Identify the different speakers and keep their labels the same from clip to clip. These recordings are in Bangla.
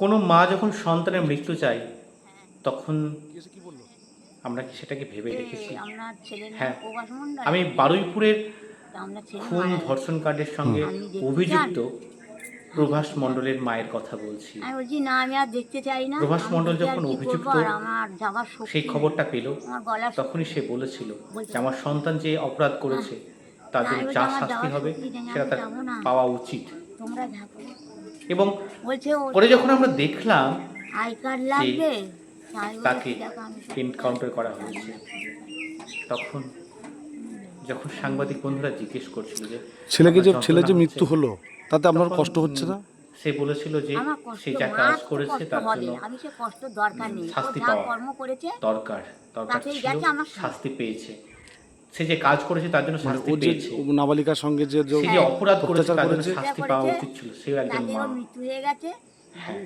Speaker 1: কোনো মা যখন সন্তানের মৃত্যু চায় তখন আমরা কি সেটাকে ভেবে দেখেছি?
Speaker 2: আপনার ছেলের নাম
Speaker 1: হ্যাঁ,
Speaker 2: প্রভাস মণ্ডল।
Speaker 1: আমি বারুইপুরের
Speaker 2: তা আপনার ছেলে
Speaker 1: খুন
Speaker 2: মারা গেছে,
Speaker 1: ধর্ষণ কাণ্ডের সঙ্গে
Speaker 2: আপনি দেখতে চান?
Speaker 1: অভিযুক্ত প্রভাস মণ্ডলের মায়ের কথা বলছি।
Speaker 2: আমি বলছি না, আমি আর দেখতে চাই না।
Speaker 1: প্রভাস
Speaker 2: আমি
Speaker 1: মণ্ডল
Speaker 2: দেখে আর
Speaker 1: যখন
Speaker 2: কি করবো,
Speaker 1: অভিযুক্ত
Speaker 2: আর আমার যাবার
Speaker 1: সেই
Speaker 2: শক্তি নেই।
Speaker 1: খবরটা পেল,
Speaker 2: আমার গলার
Speaker 1: তখনই
Speaker 2: শক্তি
Speaker 1: সে
Speaker 2: নেই।
Speaker 1: বলেছিল
Speaker 2: বলতে
Speaker 1: যে আমার সন্তান যে অপরাধ করেছে তার
Speaker 2: না,
Speaker 1: জন্য
Speaker 2: আমি বলছি
Speaker 1: যা
Speaker 2: আমার
Speaker 1: শাস্তি
Speaker 2: যাওয়ার
Speaker 1: হবে
Speaker 2: শক্তি নেই,
Speaker 1: সেটা
Speaker 2: আমি
Speaker 1: তার
Speaker 2: যাবো না,
Speaker 1: পাওয়া উচিত।
Speaker 2: তোমরা যাবো।
Speaker 1: এবং
Speaker 2: বলছে ও
Speaker 1: পরে যখন আমরা দেখলাম
Speaker 2: আই কার্ড
Speaker 1: যে
Speaker 2: লাগবে, আমি
Speaker 1: তাকে
Speaker 2: বলেছি দেখো আমি সব
Speaker 1: এনকাউন্টার করা হয়েছে, তখন যখন সাংবাদিক বন্ধুরা জিজ্ঞেস করছিল যে আপনার
Speaker 3: ছেলে
Speaker 1: যন্ত্রণা
Speaker 3: যে
Speaker 1: হচ্ছে,
Speaker 3: মৃত্যু হলো তাতে আপনার
Speaker 1: তখন
Speaker 3: কষ্ট হচ্ছে না?
Speaker 1: সে বলেছিল যে
Speaker 2: আমার কষ্ট,
Speaker 1: সে যা
Speaker 2: মার
Speaker 1: কাজ
Speaker 2: তো
Speaker 1: করেছে
Speaker 2: কষ্ট
Speaker 1: তার
Speaker 2: হবে,
Speaker 1: জন্য
Speaker 2: আমি সে কষ্ট দরকার নেই, ও
Speaker 1: শাস্তি
Speaker 2: যা
Speaker 1: পাওয়া
Speaker 2: কর্ম করেছে
Speaker 1: দরকার
Speaker 2: তাতেই
Speaker 1: ছিল,
Speaker 2: গেছে আমার
Speaker 1: শাস্তি পেয়েছে। সে যে কাজ করেছে তার জন্য
Speaker 3: মানে
Speaker 1: শাস্তি
Speaker 3: ও যে
Speaker 1: পেয়েছে।
Speaker 3: নাবালিকার সঙ্গে যে
Speaker 1: সে যে অপরাধ করেছে
Speaker 3: অত্যাচার
Speaker 1: তার জন্য
Speaker 3: করেছে,
Speaker 1: শাস্তি পাওয়া উচিত ছিল। সেও একজন
Speaker 2: তাতে
Speaker 1: মা।
Speaker 2: ওর মৃত্যু হয়ে গেছে।
Speaker 1: হ্যাঁ,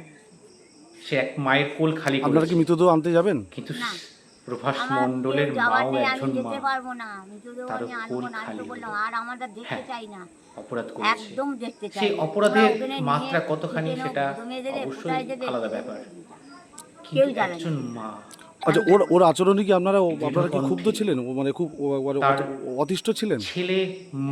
Speaker 1: সে এক মায়ের কোল খালি
Speaker 3: আপনারা কি
Speaker 1: করেছে।
Speaker 3: মৃতদেহ আনতে যাবেন?
Speaker 1: কিন্তু
Speaker 2: না,
Speaker 1: প্রভাস
Speaker 2: আমার
Speaker 1: মণ্ডলের
Speaker 2: কেউ যাওয়ার
Speaker 1: মাও
Speaker 2: নেই, আমি
Speaker 1: একজন মা,
Speaker 2: যেতে পারবো না, মৃতদেহ
Speaker 1: তারও
Speaker 2: আমি
Speaker 1: কোল
Speaker 2: আনবো না। আমি তো
Speaker 1: খালি
Speaker 2: বললাম
Speaker 1: হলো।
Speaker 2: আর আমাদের দেখতে
Speaker 1: হ্যাঁ,
Speaker 2: চাই না,
Speaker 1: অপরাধ করেছে।
Speaker 2: একদম দেখতে চাই
Speaker 1: সেই
Speaker 2: না।
Speaker 1: অপরাধের
Speaker 2: ওরা ওখানে নিয়ে
Speaker 1: মাত্রা কতখানি
Speaker 2: খেতে নাও,
Speaker 1: সেটা
Speaker 2: গুঁড়ো দেবে,
Speaker 1: অবশ্যই
Speaker 2: কোথায় দেবে
Speaker 1: আলাদা
Speaker 2: সেটা
Speaker 1: ব্যাপার।
Speaker 2: কেউ
Speaker 1: কিন্তু
Speaker 2: জানে না।
Speaker 1: একজন মা
Speaker 3: আচ্ছা, ওর আচরণে কি আপনারা কি ক্ষুব্ধ
Speaker 1: দৃঢ়কণ্ঠে
Speaker 3: ছিলেন? মানে খুব মানে
Speaker 1: তার
Speaker 3: অতিষ্ঠ ছিলেন?
Speaker 1: ছেলে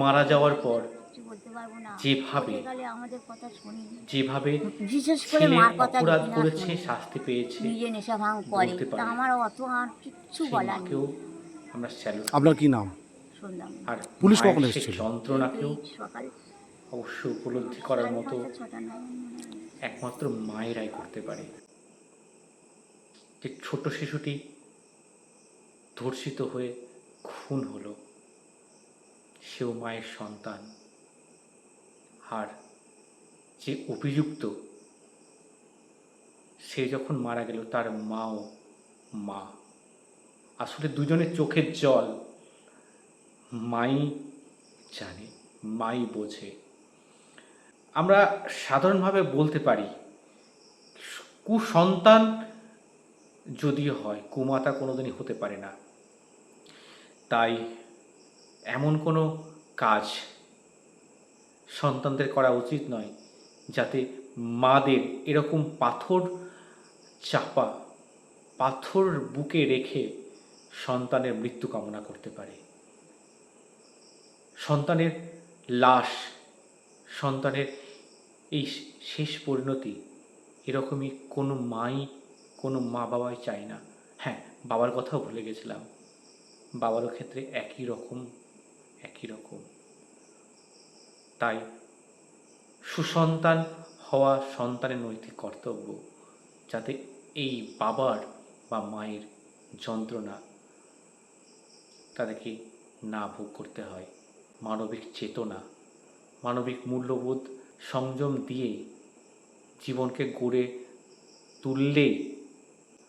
Speaker 1: মারা যাওয়ার পর
Speaker 2: কিছু বলতে পারবো না,
Speaker 1: যেভাবে
Speaker 2: বলে গেলে আমাদের কথা শুনি,
Speaker 1: যেভাবে
Speaker 2: বিশেষ করে
Speaker 1: ছেলে
Speaker 2: মার কথা
Speaker 1: অপরাধ
Speaker 2: যদি না
Speaker 1: করেছে,
Speaker 2: শুনি,
Speaker 1: শাস্তি পেয়েছে
Speaker 2: নিজে নেশা ভাঙ করে,
Speaker 1: বলতে
Speaker 2: তা
Speaker 1: পারে,
Speaker 2: আমার অত আর কিচ্ছু
Speaker 1: সেই
Speaker 2: বলার নেই।
Speaker 1: মাকেও আমরা স্যালুট
Speaker 3: আপনার
Speaker 1: করি।
Speaker 3: কি নাম?
Speaker 2: শুনলাম
Speaker 1: আর
Speaker 3: পুলিশ
Speaker 1: মায়ের
Speaker 3: কখন
Speaker 1: সেই
Speaker 3: এসেছিল?
Speaker 1: যন্ত্রণাকেও
Speaker 2: সকাল
Speaker 1: অবশ্য উপলব্ধি করার মতো
Speaker 2: 5:30 6টা নয় মনে হয়।
Speaker 1: একমাত্র মায়েরাই করতে পারে। যে ছোট শিশুটি ধর্ষিত হয়ে খুন হলো, সেও মায়ের সন্তান। আর যে অভিযুক্ত, সে যখন মারা গেল তার মাও মা। আসলে দুজনের চোখের জল মাই জানে, মাই বোঝে। আমরা সাধারণভাবে বলতে পারি কুসন্তান যদিও হয়, কুমাতা কোনোদিনই হতে পারে না। তাই এমন কোনো কাজ সন্তানদের করা উচিত নয় যাতে মাদের এরকম পাথর চাপা, পাথর বুকে রেখে সন্তানের মৃত্যু কামনা করতে পারে। সন্তানের লাশ, সন্তানের এই শেষ পরিণতি এরকমই কোনো মাই, কোনো মা বাবাই চায় না। হ্যাঁ, বাবার কথাও ভুলে গেছিলাম, বাবারও ক্ষেত্রে একই রকম। তাই সুসন্তান হওয়া সন্তানের নৈতিক কর্তব্য যাতে এই বাবার বা মায়ের যন্ত্রণা তাদেরকে না ভোগ করতে হয়। মানবিক চেতনা, মানবিক মূল্যবোধ সংযম দিয়ে জীবনকে গড়ে তুললেই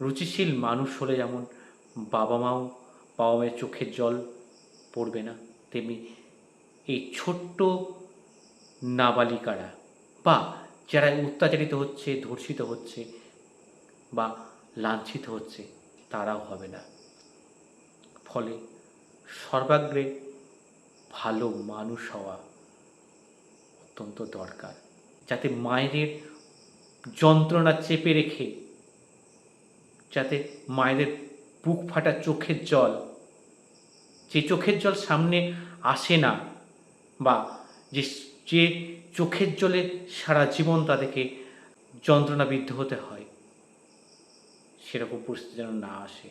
Speaker 1: রুচিশীল মানুষ হলে যেমন বাবা মায়ের চোখের জল পড়বে না, তেমনি এই ছোট্ট নাবালিকারা বা যারা অত্যাচারিত হচ্ছে, ধর্ষিত হচ্ছে বা লাঞ্ছিত হচ্ছে, তারাও হবে না। ফলে সর্বাগ্রে ভালো মানুষ হওয়া অত্যন্ত দরকার, যাতে মায়েদের যন্ত্রণা চেপে রেখে, যাতে মায়েদের বুক ফাটা চোখের জল, যে চোখের জল সামনে আসে না বা যে চোখের জলে সারা জীবন তাদেরকে যন্ত্রণাবিদ্ধ হতে হয়, সেরকম পরিস্থিতি যেন না আসে।